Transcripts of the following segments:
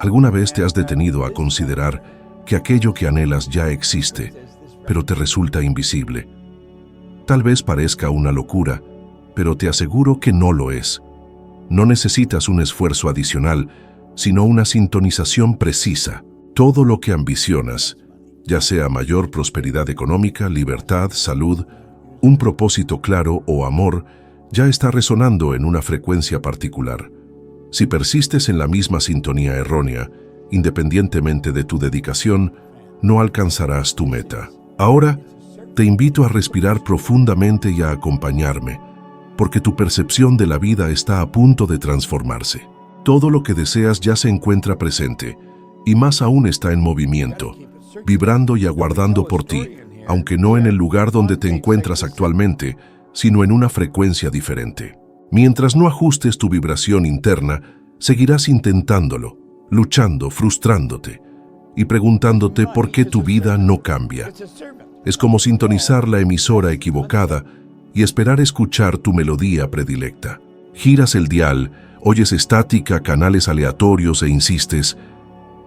¿Alguna vez te has detenido a considerar que aquello que anhelas ya existe, pero te resulta invisible? Tal vez parezca una locura, pero te aseguro que no lo es. No necesitas un esfuerzo adicional, sino una sintonización precisa. Todo lo que ambicionas, ya sea mayor prosperidad económica, libertad, salud, un propósito claro o amor, ya está resonando en una frecuencia particular. Si persistes en la misma sintonía errónea, independientemente de tu dedicación, no alcanzarás tu meta. Ahora, te invito a respirar profundamente y a acompañarme, porque tu percepción de la vida está a punto de transformarse. Todo lo que deseas ya se encuentra presente, y más aún está en movimiento, vibrando y aguardando por ti, aunque no en el lugar donde te encuentras actualmente, sino en una frecuencia diferente. Mientras no ajustes tu vibración interna, seguirás intentándolo, luchando, frustrándote y preguntándote por qué tu vida no cambia. Es como sintonizar la emisora equivocada y esperar escuchar tu melodía predilecta. Giras el dial, oyes estática, canales aleatorios e insistes,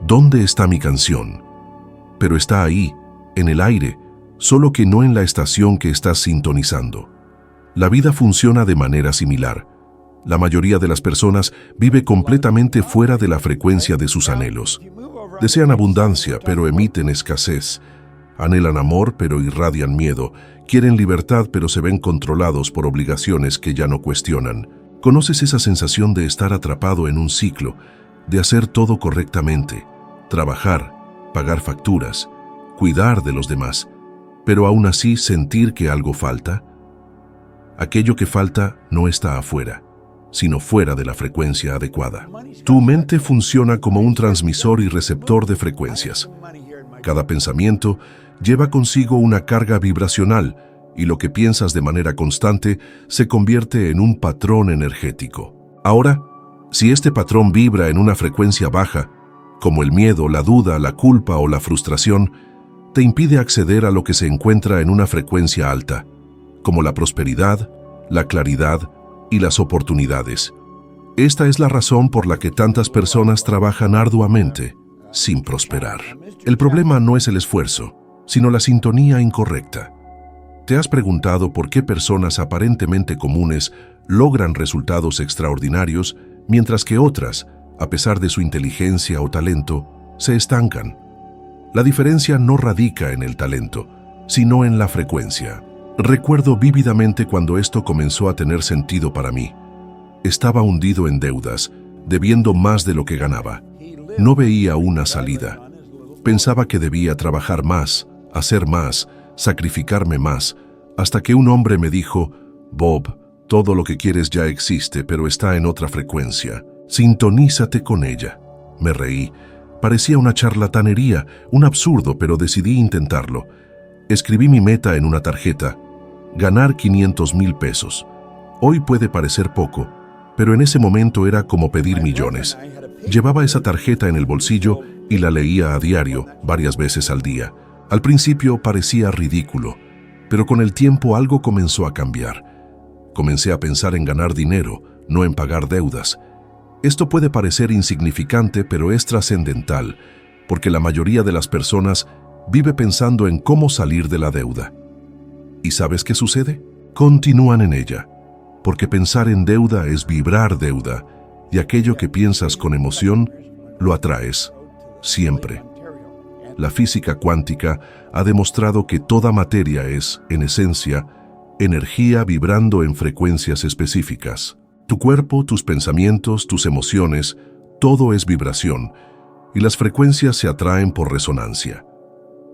¿dónde está mi canción? Pero está ahí, en el aire, solo que no en la estación que estás sintonizando. La vida funciona de manera similar. La mayoría de las personas vive completamente fuera de la frecuencia de sus anhelos. Desean abundancia, pero emiten escasez. Anhelan amor, pero irradian miedo. Quieren libertad, pero se ven controlados por obligaciones que ya no cuestionan. ¿Conoces esa sensación de estar atrapado en un ciclo, de hacer todo correctamente, trabajar, pagar facturas, cuidar de los demás, pero aún así sentir que algo falta? Aquello que falta no está afuera, sino fuera de la frecuencia adecuada. Tu mente funciona como un transmisor y receptor de frecuencias. Cada pensamiento lleva consigo una carga vibracional y lo que piensas de manera constante se convierte en un patrón energético. Ahora, si este patrón vibra en una frecuencia baja, como el miedo, la duda, la culpa o la frustración, te impide acceder a lo que se encuentra en una frecuencia alta, como la prosperidad, la claridad y las oportunidades. Esta es la razón por la que tantas personas trabajan arduamente sin prosperar. El problema no es el esfuerzo, sino la sintonía incorrecta. ¿Te has preguntado por qué personas aparentemente comunes logran resultados extraordinarios, mientras que otras, a pesar de su inteligencia o talento, se estancan? La diferencia no radica en el talento, sino en la frecuencia. Recuerdo vívidamente cuando esto comenzó a tener sentido para mí. Estaba hundido en deudas, debiendo más de lo que ganaba. No veía una salida. Pensaba que debía trabajar más, hacer más, sacrificarme más, hasta que un hombre me dijo, «Bob, todo lo que quieres ya existe, pero está en otra frecuencia. Sintonízate con ella». Me reí. Parecía una charlatanería, un absurdo, pero decidí intentarlo. Escribí mi meta en una tarjeta: ganar 500,000 pesos. Hoy puede parecer poco, pero en ese momento era como pedir millones. Llevaba esa tarjeta en el bolsillo y la leía a diario, varias veces al día. Al principio parecía ridículo, pero con el tiempo algo comenzó a cambiar. Comencé a pensar en ganar dinero, no en pagar deudas. Esto puede parecer insignificante, pero es trascendental, porque la mayoría de las personas vive pensando en cómo salir de la deuda. ¿Y sabes qué sucede? Continúan en ella, porque pensar en deuda es vibrar deuda, y aquello que piensas con emoción, lo atraes, siempre. La física cuántica ha demostrado que toda materia es, en esencia, energía vibrando en frecuencias específicas. Tu cuerpo, tus pensamientos, tus emociones, todo es vibración, y las frecuencias se atraen por resonancia.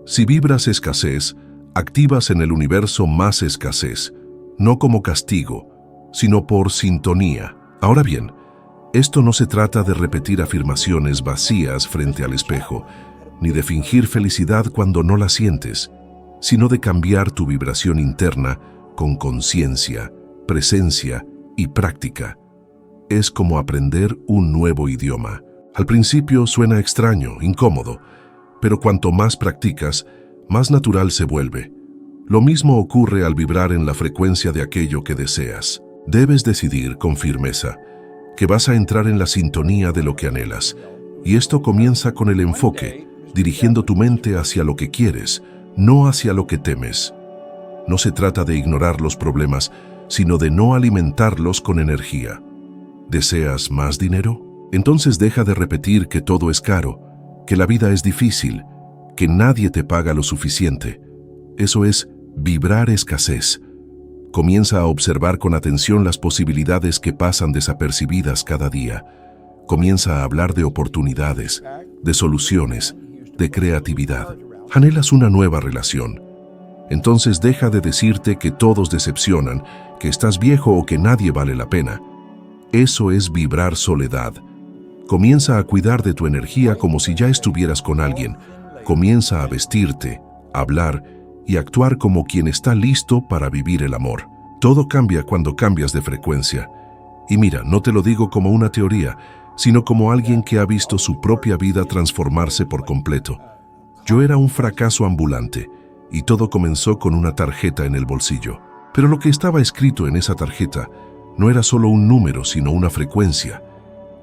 Si vibras escasez, activas en el universo más escasez, no como castigo, sino por sintonía. Ahora bien, esto no se trata de repetir afirmaciones vacías frente al espejo, ni de fingir felicidad cuando no la sientes, sino de cambiar tu vibración interna con conciencia, presencia y práctica. Es como aprender un nuevo idioma. Al principio suena extraño, incómodo, pero cuanto más practicas, más natural se vuelve. Lo mismo ocurre al vibrar en la frecuencia de aquello que deseas. Debes decidir con firmeza que vas a entrar en la sintonía de lo que anhelas, Y esto comienza con el enfoque, dirigiendo tu mente hacia lo que quieres, no hacia lo que temes. No se trata de ignorar los problemas, sino de no alimentarlos con energía. ¿Deseas más dinero? Entonces deja de repetir que todo es caro, que la vida es difícil, que nadie te paga lo suficiente. Eso es vibrar escasez. Comienza a observar con atención las posibilidades que pasan desapercibidas cada día. Comienza a hablar de oportunidades, de soluciones, de creatividad. Anhelas una nueva relación. Entonces deja de decirte que todos decepcionan, que estás viejo o que nadie vale la pena. Eso es vibrar soledad. Comienza a cuidar de tu energía como si ya estuvieras con alguien. Comienza a vestirte, hablar y actuar como quien está listo para vivir el amor. Todo cambia cuando cambias de frecuencia. Y mira, no te lo digo como una teoría, sino como alguien que ha visto su propia vida transformarse por completo. Yo era un fracaso ambulante, y todo comenzó con una tarjeta en el bolsillo. Pero lo que estaba escrito en esa tarjeta no era solo un número, sino una frecuencia.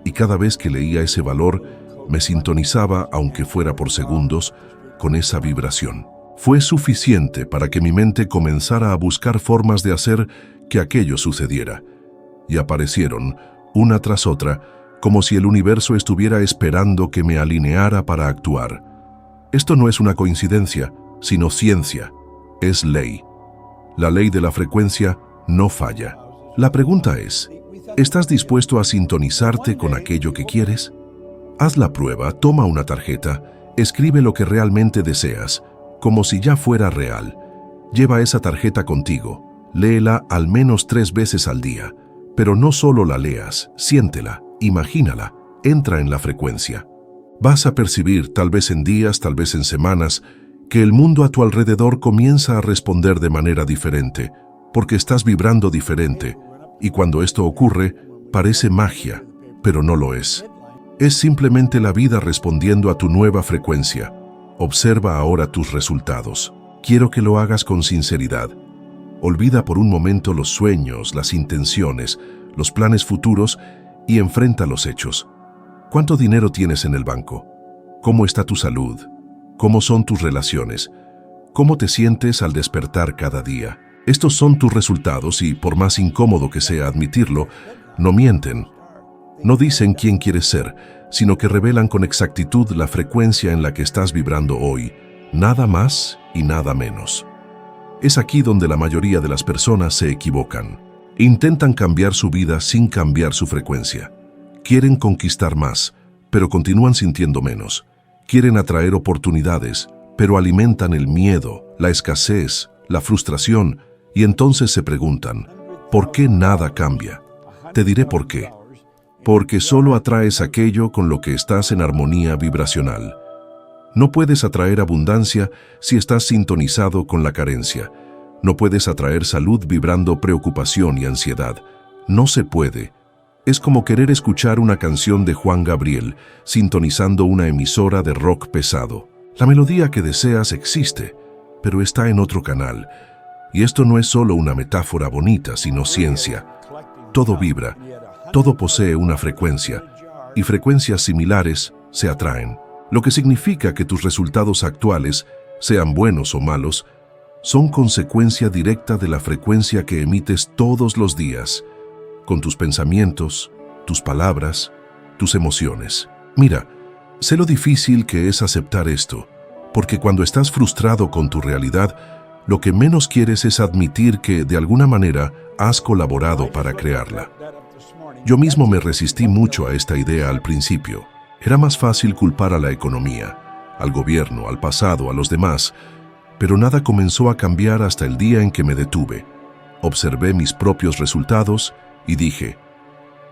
Y cada vez que leía ese valor, me sintonizaba, aunque fuera por segundos, con esa vibración. Fue suficiente para que mi mente comenzara a buscar formas de hacer que aquello sucediera. Y aparecieron, una tras otra, como si el universo estuviera esperando que me alineara para actuar. Esto no es una coincidencia, sino ciencia. Es ley. La ley de la frecuencia no falla. La pregunta es, ¿estás dispuesto a sintonizarte con aquello que quieres? Haz la prueba, toma una tarjeta, escribe lo que realmente deseas, como si ya fuera real. Lleva esa tarjeta contigo, léela al menos 3 veces al día, pero no solo la leas, siéntela, imagínala, entra en la frecuencia. Vas a percibir, tal vez en días, tal vez en semanas, que el mundo a tu alrededor comienza a responder de manera diferente, porque estás vibrando diferente, y cuando esto ocurre, parece magia, pero no lo es. Es simplemente la vida respondiendo a tu nueva frecuencia. Observa ahora tus resultados. Quiero que lo hagas con sinceridad. Olvida por un momento los sueños, las intenciones, los planes futuros y enfrenta los hechos. ¿Cuánto dinero tienes en el banco? ¿Cómo está tu salud? ¿Cómo son tus relaciones? ¿Cómo te sientes al despertar cada día? Estos son tus resultados y, por más incómodo que sea admitirlo, no mienten. No dicen quién quieres ser, sino que revelan con exactitud la frecuencia en la que estás vibrando hoy, nada más y nada menos. Es aquí donde la mayoría de las personas se equivocan. Intentan cambiar su vida sin cambiar su frecuencia. Quieren conquistar más, pero continúan sintiendo menos. Quieren atraer oportunidades, pero alimentan el miedo, la escasez, la frustración, y entonces se preguntan, ¿por qué nada cambia? Te diré por qué. Porque solo atraes aquello con lo que estás en armonía vibracional. No puedes atraer abundancia si estás sintonizado con la carencia. No puedes atraer salud vibrando preocupación y ansiedad. No se puede. Es como querer escuchar una canción de Juan Gabriel, sintonizando una emisora de rock pesado. La melodía que deseas existe, pero está en otro canal. Y esto no es solo una metáfora bonita, sino ciencia. Todo vibra. Todo posee una frecuencia, y frecuencias similares se atraen, lo que significa que tus resultados actuales, sean buenos o malos, son consecuencia directa de la frecuencia que emites todos los días, con tus pensamientos, tus palabras, tus emociones. Mira, sé lo difícil que es aceptar esto, porque cuando estás frustrado con tu realidad, lo que menos quieres es admitir que, de alguna manera, has colaborado para crearla. Yo mismo me resistí mucho a esta idea al principio. Era más fácil culpar a la economía, al gobierno, al pasado, a los demás, pero nada comenzó a cambiar hasta el día en que me detuve. Observé mis propios resultados y dije,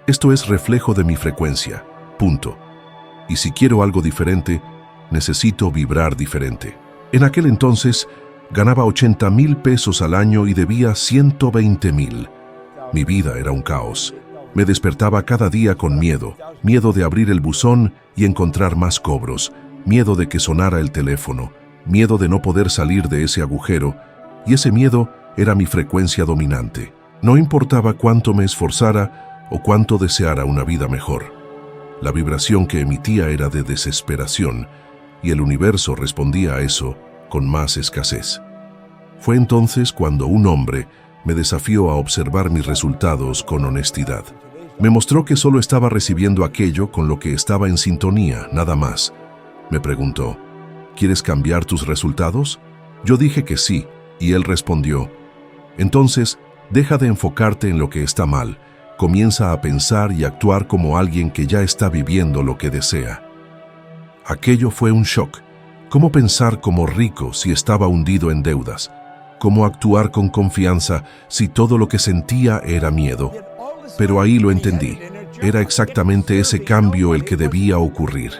esto es reflejo de mi frecuencia, punto. Y si quiero algo diferente, necesito vibrar diferente. En aquel entonces, ganaba 80,000 pesos al año y debía 120,000. Mi vida era un caos. Me despertaba cada día con miedo de abrir el buzón y encontrar más cobros, miedo de que sonara el teléfono, miedo de no poder salir de ese agujero, y ese miedo era mi frecuencia dominante. No importaba cuánto me esforzara o cuánto deseara una vida mejor. La vibración que emitía era de desesperación, y el universo respondía a eso con más escasez. Fue entonces cuando un hombre me desafió a observar mis resultados con honestidad. Me mostró que solo estaba recibiendo aquello con lo que estaba en sintonía, nada más. Me preguntó, ¿quieres cambiar tus resultados? Yo dije que sí, y él respondió, entonces, deja de enfocarte en lo que está mal, comienza a pensar y actuar como alguien que ya está viviendo lo que desea. Aquello fue un shock. ¿Cómo pensar como rico si estaba hundido en deudas? ¿Cómo actuar con confianza si todo lo que sentía era miedo? Pero ahí lo entendí. Era exactamente ese cambio el que debía ocurrir.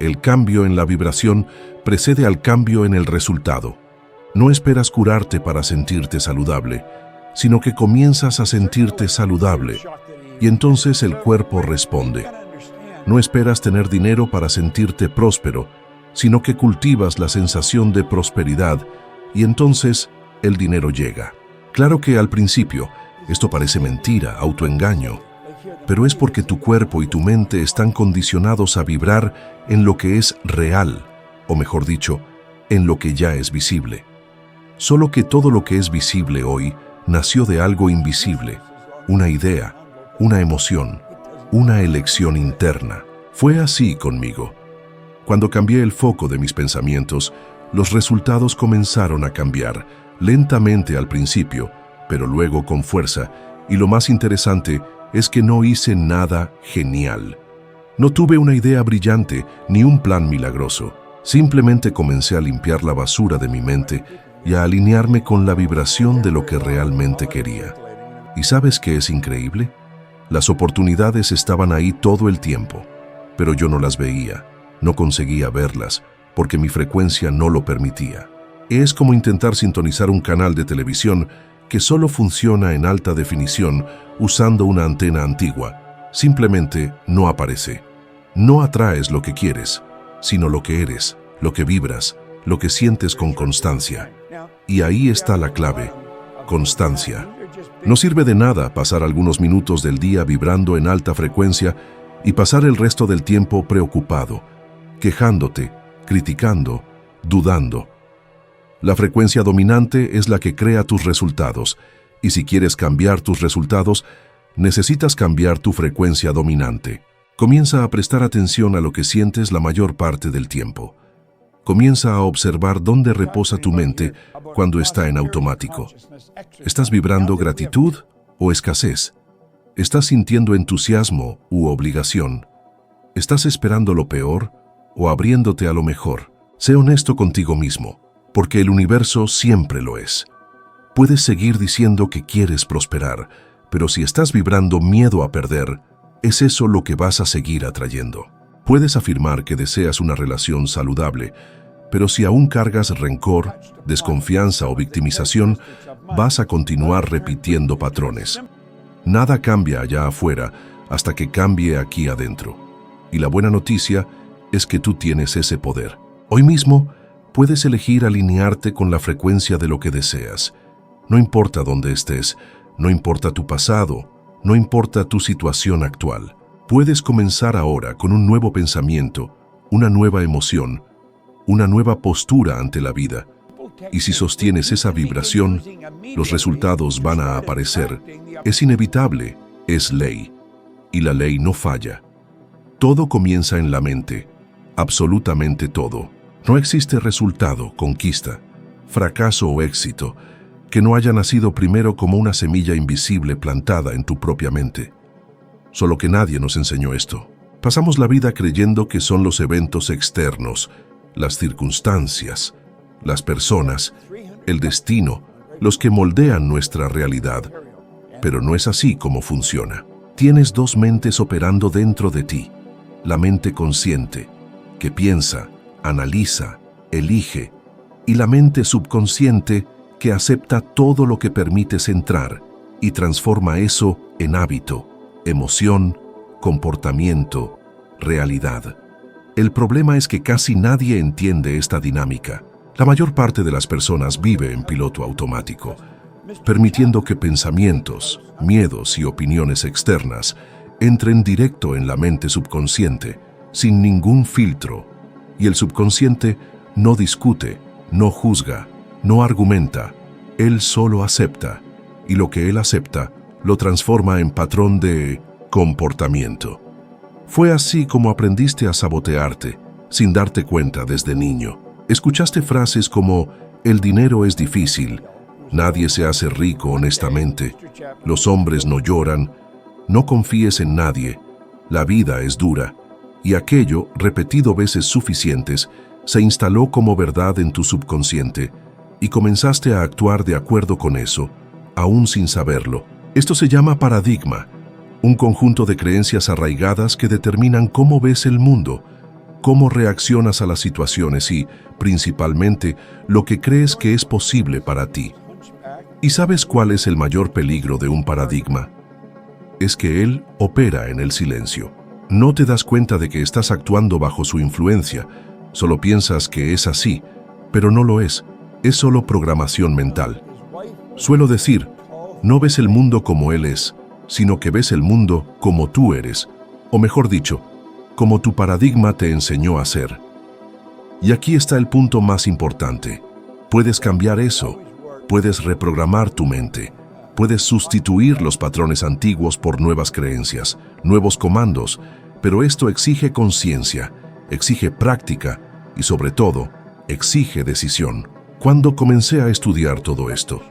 El cambio en la vibración precede al cambio en el resultado. No esperas curarte para sentirte saludable, sino que comienzas a sentirte saludable, y entonces el cuerpo responde. No esperas tener dinero para sentirte próspero, sino que cultivas la sensación de prosperidad, y entonces el dinero llega. Claro que al principio esto parece mentira, autoengaño, pero es porque tu cuerpo y tu mente están condicionados a vibrar en lo que es real, o mejor dicho, en lo que ya es visible. Solo que todo lo que es visible hoy nació de algo invisible, una idea, una emoción, una elección interna. Fue así conmigo. Cuando cambié el foco de mis pensamientos, los resultados comenzaron a cambiar, lentamente al principio, pero luego con fuerza, y lo más interesante es que no hice nada genial. No tuve una idea brillante ni un plan milagroso. Simplemente comencé a limpiar la basura de mi mente y a alinearme con la vibración de lo que realmente quería. ¿Y sabes qué es increíble? Las oportunidades estaban ahí todo el tiempo, pero yo no las veía, no conseguía verlas, porque mi frecuencia no lo permitía. Es como intentar sintonizar un canal de televisión que solo funciona en alta definición usando una antena antigua. Simplemente no aparece. No atraes lo que quieres, sino lo que eres, lo que vibras, lo que sientes con constancia. Y ahí está la clave, constancia. No sirve de nada pasar algunos minutos del día vibrando en alta frecuencia y pasar el resto del tiempo preocupado, quejándote, criticando, dudando. La frecuencia dominante es la que crea tus resultados, y si quieres cambiar tus resultados, necesitas cambiar tu frecuencia dominante. Comienza a prestar atención a lo que sientes la mayor parte del tiempo. Comienza a observar dónde reposa tu mente cuando está en automático. ¿Estás vibrando gratitud o escasez? ¿Estás sintiendo entusiasmo u obligación? ¿Estás esperando lo peor o abriéndote a lo mejor? Sé honesto contigo mismo, porque el universo siempre lo es. Puedes seguir diciendo que quieres prosperar, pero si estás vibrando miedo a perder, es eso lo que vas a seguir atrayendo. Puedes afirmar que deseas una relación saludable, pero si aún cargas rencor, desconfianza o victimización, vas a continuar repitiendo patrones. Nada cambia allá afuera hasta que cambie aquí adentro. Y la buena noticia es que tú tienes ese poder. Hoy mismo puedes elegir alinearte con la frecuencia de lo que deseas. No importa dónde estés, no importa tu pasado, no importa tu situación actual. Puedes comenzar ahora con un nuevo pensamiento, una nueva emoción, una nueva postura ante la vida. Y si sostienes esa vibración, los resultados van a aparecer. Es inevitable, es ley. Y la ley no falla. Todo comienza en la mente, absolutamente todo. No existe resultado, conquista, fracaso o éxito que no haya nacido primero como una semilla invisible plantada en tu propia mente. Solo que nadie nos enseñó esto. Pasamos la vida creyendo que son los eventos externos, las circunstancias, las personas, el destino, los que moldean nuestra realidad. Pero no es así como funciona. Tienes dos mentes operando dentro de ti. La mente consciente, que piensa, analiza, elige, y la mente subconsciente, que acepta todo lo que permites entrar y transforma eso en hábito, emoción, comportamiento, realidad. El problema es que casi nadie entiende esta dinámica. La mayor parte de las personas vive en piloto automático, permitiendo que pensamientos, miedos y opiniones externas entren directo en la mente subconsciente, sin ningún filtro. Y el subconsciente no discute, no juzga, no argumenta. Él solo acepta. Y lo que él acepta lo transforma en patrón de comportamiento. Fue así como aprendiste a sabotearte, sin darte cuenta desde niño. Escuchaste frases como: el dinero es difícil, nadie se hace rico honestamente, los hombres no lloran, no confíes en nadie, la vida es dura. Y aquello, repetido veces suficientes, se instaló como verdad en tu subconsciente y comenzaste a actuar de acuerdo con eso, aún sin saberlo. Esto se llama paradigma, un conjunto de creencias arraigadas que determinan cómo ves el mundo, cómo reaccionas a las situaciones y, principalmente, lo que crees que es posible para ti. ¿Y sabes cuál es el mayor peligro de un paradigma? Es que él opera en el silencio. No te das cuenta de que estás actuando bajo su influencia, solo piensas que es así, pero no lo es solo programación mental. Suelo decir, no ves el mundo como él es, sino que ves el mundo como tú eres, o mejor dicho, como tu paradigma te enseñó a ser. Y aquí está el punto más importante. Puedes cambiar eso, puedes reprogramar tu mente, puedes sustituir los patrones antiguos por nuevas creencias, nuevos comandos, pero esto exige conciencia, exige práctica y sobre todo, exige decisión. Cuando comencé a estudiar todo esto,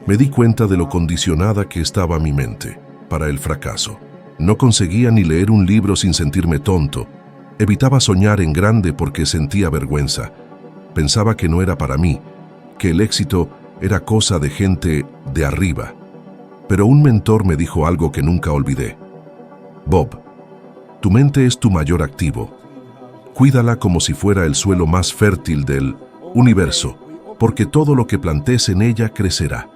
me di cuenta de lo condicionada que estaba mi mente para el fracaso. No conseguía ni leer un libro sin sentirme tonto. Evitaba soñar en grande porque sentía vergüenza. Pensaba que no era para mí, que el éxito era cosa de gente de arriba. Pero un mentor me dijo algo que nunca olvidé. Bob, tu mente es tu mayor activo. Cuídala como si fuera el suelo más fértil del universo, porque todo lo que plantes en ella crecerá.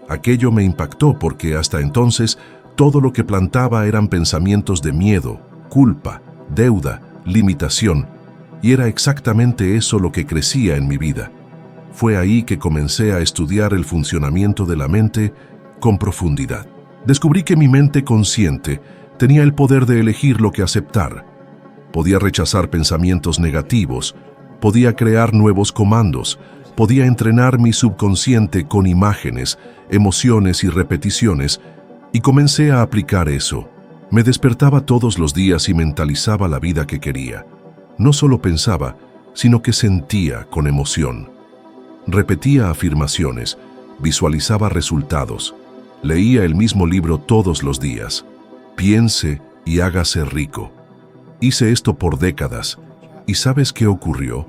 Aquello me impactó porque hasta entonces todo lo que plantaba eran pensamientos de miedo, culpa, deuda, limitación, y era exactamente eso lo que crecía en mi vida. Fue ahí que comencé a estudiar el funcionamiento de la mente con profundidad. Descubrí que mi mente consciente tenía el poder de elegir lo que aceptar. Podía rechazar pensamientos negativos, podía crear nuevos comandos, podía entrenar mi subconsciente con imágenes, emociones y repeticiones, y comencé a aplicar eso. Me despertaba todos los días y mentalizaba la vida que quería. No solo pensaba, sino que sentía con emoción. Repetía afirmaciones, visualizaba resultados, leía el mismo libro todos los días. Piense y hágase rico. Hice esto por décadas, ¿y sabes qué ocurrió?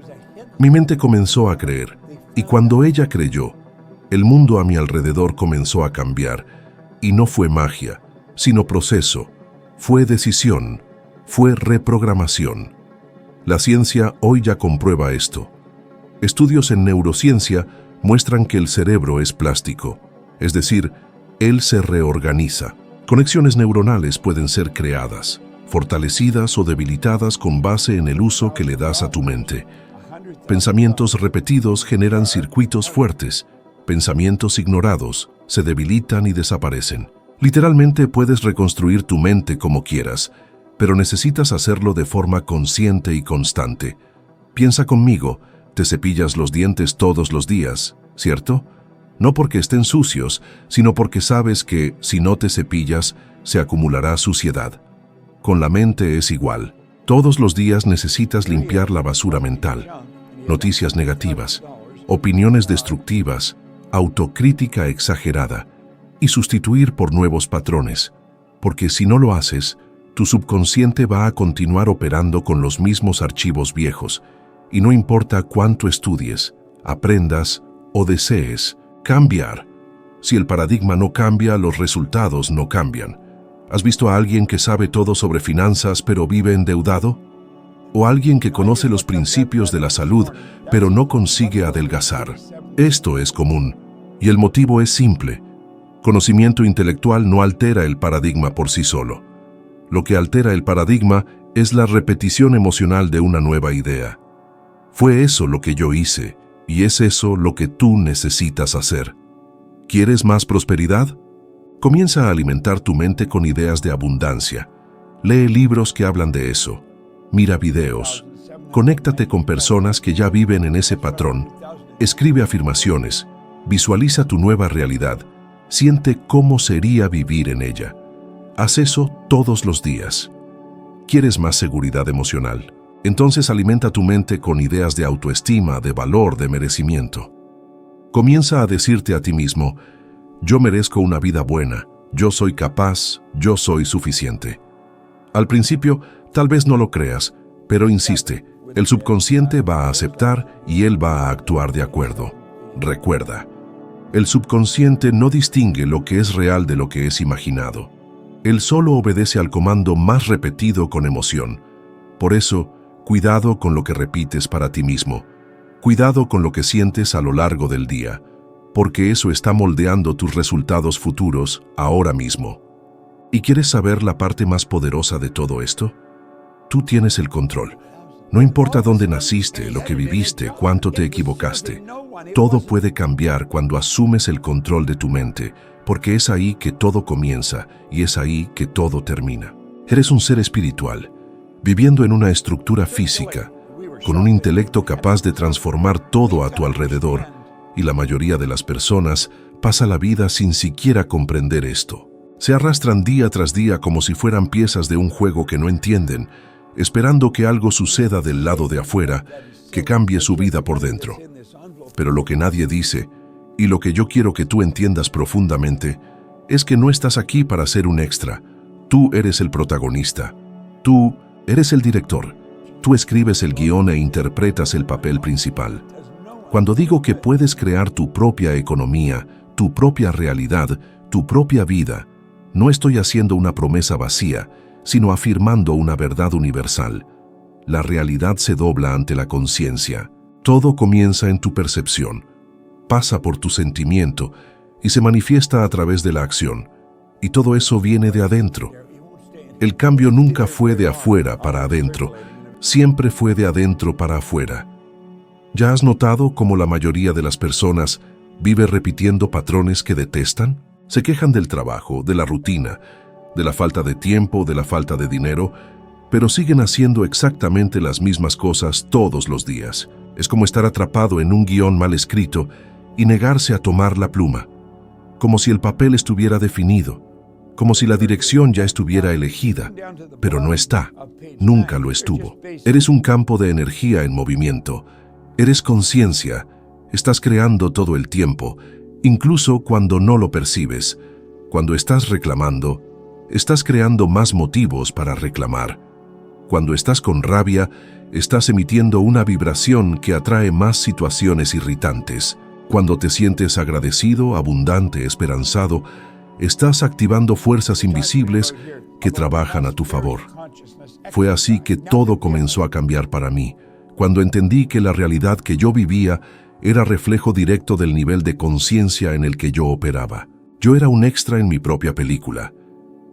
Mi mente comenzó a creer, y cuando ella creyó, el mundo a mi alrededor comenzó a cambiar, y no fue magia, sino proceso, fue decisión, fue reprogramación. La ciencia hoy ya comprueba esto. Estudios en neurociencia muestran que el cerebro es plástico, es decir, él se reorganiza. Conexiones neuronales pueden ser creadas, fortalecidas o debilitadas con base en el uso que le das a tu mente. Pensamientos repetidos generan circuitos fuertes, pensamientos ignorados se debilitan y desaparecen. Literalmente puedes reconstruir tu mente como quieras, pero necesitas hacerlo de forma consciente y constante. Piensa conmigo, te cepillas los dientes todos los días, ¿cierto? No porque estén sucios, sino porque sabes que, si no te cepillas, se acumulará suciedad. Con la mente es igual. Todos los días necesitas limpiar la basura mental. Noticias negativas, opiniones destructivas, autocrítica exagerada, y sustituir por nuevos patrones, porque si no lo haces, tu subconsciente va a continuar operando con los mismos archivos viejos, y no importa cuánto estudies, aprendas o desees cambiar. Si el paradigma no cambia, los resultados no cambian. ¿Has visto a alguien que sabe todo sobre finanzas pero vive endeudado? ¿O alguien que conoce los principios de la salud pero no consigue adelgazar? Esto es común, y el motivo es simple. Conocimiento intelectual no altera el paradigma por sí solo. Lo que altera el paradigma es la repetición emocional de una nueva idea. Fue eso lo que yo hice, y es eso lo que tú necesitas hacer. ¿Quieres más prosperidad? Comienza a alimentar tu mente con ideas de abundancia. Lee libros que hablan de eso. Mira videos. Conéctate con personas que ya viven en ese patrón. Escribe afirmaciones. Visualiza tu nueva realidad. Siente cómo sería vivir en ella. Haz eso todos los días. ¿Quieres más seguridad emocional? Entonces alimenta tu mente con ideas de autoestima, de valor, de merecimiento. Comienza a decirte a ti mismo: yo merezco una vida buena, yo soy capaz, yo soy suficiente. Al principio, tal vez no lo creas, pero insiste, el subconsciente va a aceptar y él va a actuar de acuerdo. Recuerda, el subconsciente no distingue lo que es real de lo que es imaginado. Él solo obedece al comando más repetido con emoción. Por eso, cuidado con lo que repites para ti mismo. Cuidado con lo que sientes a lo largo del día, porque eso está moldeando tus resultados futuros ahora mismo. ¿Y quieres saber la parte más poderosa de todo esto? Tú tienes el control. No importa dónde naciste, lo que viviste, cuánto te equivocaste. Todo puede cambiar cuando asumes el control de tu mente, porque es ahí que todo comienza y es ahí que todo termina. Eres un ser espiritual, viviendo en una estructura física, con un intelecto capaz de transformar todo a tu alrededor, y la mayoría de las personas pasa la vida sin siquiera comprender esto. Se arrastran día tras día como si fueran piezas de un juego que no entienden, esperando que algo suceda del lado de afuera, que cambie su vida por dentro. Pero lo que nadie dice, y lo que yo quiero que tú entiendas profundamente, es que no estás aquí para ser un extra. Tú eres el protagonista. Tú eres el director. Tú escribes el guión e interpretas el papel principal. Cuando digo que puedes crear tu propia economía, tu propia realidad, tu propia vida, no estoy haciendo una promesa vacía, sino afirmando una verdad universal. La realidad se dobla ante la conciencia. Todo comienza en tu percepción, pasa por tu sentimiento y se manifiesta a través de la acción. Y todo eso viene de adentro. El cambio nunca fue de afuera para adentro, siempre fue de adentro para afuera. ¿Ya has notado cómo la mayoría de las personas vive repitiendo patrones que detestan? Se quejan del trabajo, de la rutina, de la falta de tiempo, de la falta de dinero, pero siguen haciendo exactamente las mismas cosas todos los días. Es como estar atrapado en un guión mal escrito y negarse a tomar la pluma, como si el papel estuviera definido, como si la dirección ya estuviera elegida, pero no está, nunca lo estuvo. Eres un campo de energía en movimiento, eres conciencia, estás creando todo el tiempo, incluso cuando no lo percibes. Cuando estás reclamando, estás creando más motivos para reclamar. Cuando estás con rabia, estás emitiendo una vibración que atrae más situaciones irritantes. Cuando te sientes agradecido, abundante, esperanzado, estás activando fuerzas invisibles que trabajan a tu favor. Fue así que todo comenzó a cambiar para mí, cuando entendí que la realidad que yo vivía era reflejo directo del nivel de conciencia en el que yo operaba. Yo era un extra en mi propia película.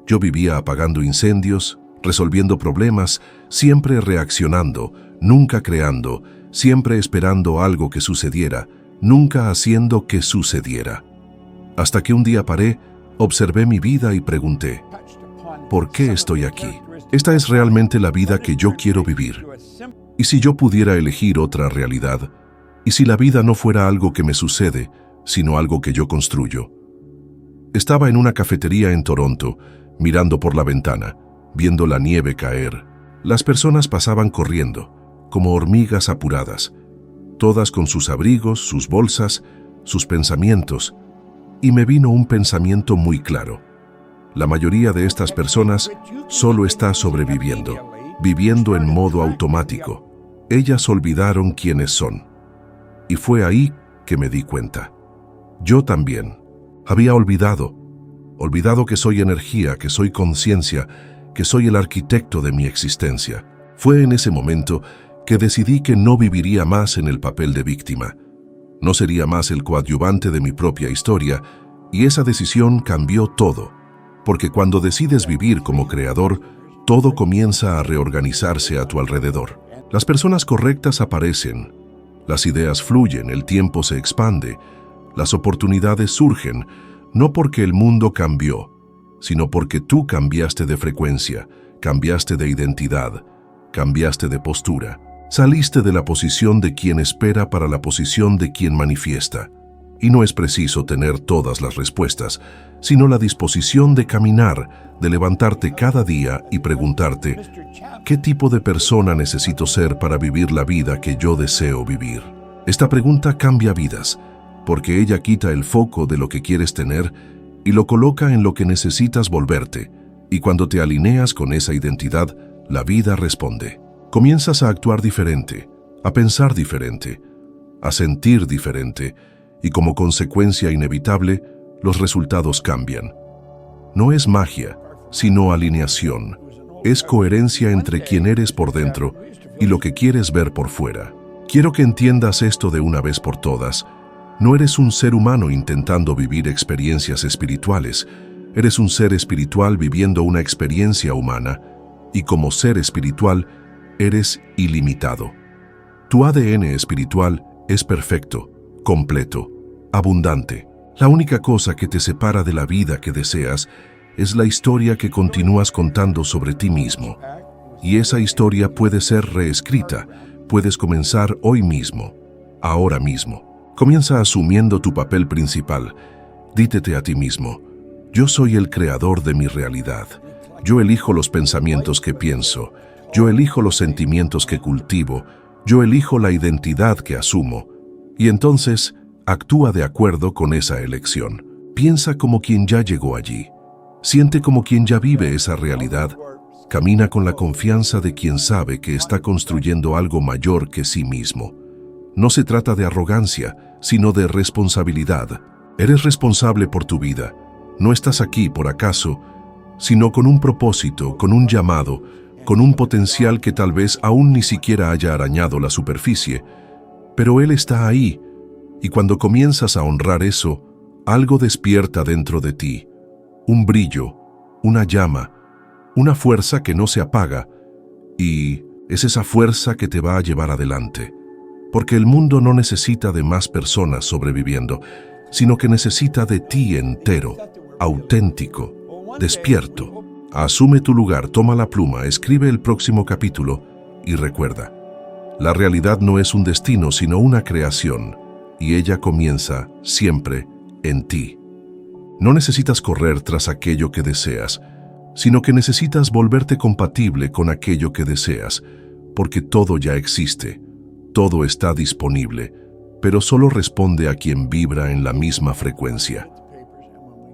Yo vivía apagando incendios, resolviendo problemas, siempre reaccionando, nunca creando, siempre esperando algo que sucediera, nunca haciendo que sucediera. Hasta que un día paré, observé mi vida y pregunté, ¿por qué estoy aquí? ¿Esta es realmente la vida que yo quiero vivir? ¿Y si yo pudiera elegir otra realidad? ¿Y si la vida no fuera algo que me sucede, sino algo que yo construyo? Estaba en una cafetería en Toronto, mirando por la ventana, viendo la nieve caer. Las personas pasaban corriendo, como hormigas apuradas, todas con sus abrigos, sus bolsas, sus pensamientos, y me vino un pensamiento muy claro. La mayoría de estas personas solo está sobreviviendo, viviendo en modo automático. Ellas olvidaron quiénes son. Y fue ahí que me di cuenta. Yo también. Había olvidado que soy energía, que soy conciencia, que soy el arquitecto de mi existencia. Fue en ese momento que decidí que no viviría más en el papel de víctima. No sería más el coadyuvante de mi propia historia, y esa decisión cambió todo, porque cuando decides vivir como creador, todo comienza a reorganizarse a tu alrededor. Las personas correctas aparecen, las ideas fluyen, el tiempo se expande, las oportunidades surgen, no porque el mundo cambió, sino porque tú cambiaste de frecuencia, cambiaste de identidad, cambiaste de postura. Saliste de la posición de quien espera para la posición de quien manifiesta. Y no es preciso tener todas las respuestas, sino la disposición de caminar, de levantarte cada día y preguntarte, ¿qué tipo de persona necesito ser para vivir la vida que yo deseo vivir? Esta pregunta cambia vidas, porque ella quita el foco de lo que quieres tener y lo coloca en lo que necesitas volverte. Y cuando te alineas con esa identidad, la vida responde. Comienzas a actuar diferente, a pensar diferente, a sentir diferente, y como consecuencia inevitable, los resultados cambian. No es magia, sino alineación. Es coherencia entre quién eres por dentro y lo que quieres ver por fuera. Quiero que entiendas esto de una vez por todas. No eres un ser humano intentando vivir experiencias espirituales. Eres un ser espiritual viviendo una experiencia humana, y como ser espiritual, eres ilimitado. Tu ADN espiritual es perfecto, completo, abundante. La única cosa que te separa de la vida que deseas es la historia que continúas contando sobre ti mismo. Y esa historia puede ser reescrita. Puedes comenzar hoy mismo, ahora mismo. Comienza asumiendo tu papel principal. Dítete a ti mismo, yo soy el creador de mi realidad. Yo elijo los pensamientos que pienso. Yo elijo los sentimientos que cultivo. Yo elijo la identidad que asumo. Y entonces, actúa de acuerdo con esa elección. Piensa como quien ya llegó allí. Siente como quien ya vive esa realidad. Camina con la confianza de quien sabe que está construyendo algo mayor que sí mismo. No se trata de arrogancia, sino de responsabilidad. Eres responsable por tu vida. No estás aquí por acaso, sino con un propósito, con un llamado, con un potencial que tal vez aún ni siquiera haya arañado la superficie. Pero Él está ahí, y cuando comienzas a honrar eso, algo despierta dentro de ti. Un brillo, una llama, una fuerza que no se apaga, y es esa fuerza que te va a llevar adelante. Porque el mundo no necesita de más personas sobreviviendo, sino que necesita de ti entero, auténtico, despierto. Asume tu lugar, toma la pluma, escribe el próximo capítulo y recuerda, la realidad no es un destino, sino una creación, y ella comienza siempre en ti. No necesitas correr tras aquello que deseas, sino que necesitas volverte compatible con aquello que deseas, porque todo ya existe, todo está disponible, pero solo responde a quien vibra en la misma frecuencia.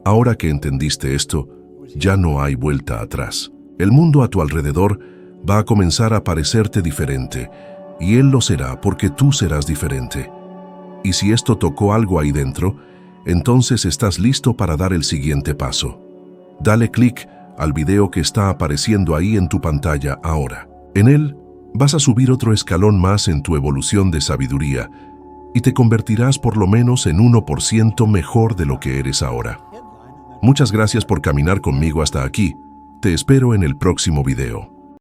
Ahora que entendiste esto, ya no hay vuelta atrás. El mundo a tu alrededor va a comenzar a parecerte diferente, y él lo será porque tú serás diferente. Y si esto tocó algo ahí dentro, entonces estás listo para dar el siguiente paso. Dale clic al video que está apareciendo ahí en tu pantalla ahora. En él vas a subir otro escalón más en tu evolución de sabiduría y te convertirás por lo menos en 1% mejor de lo que eres ahora. Muchas gracias por caminar conmigo hasta aquí. Te espero en el próximo video.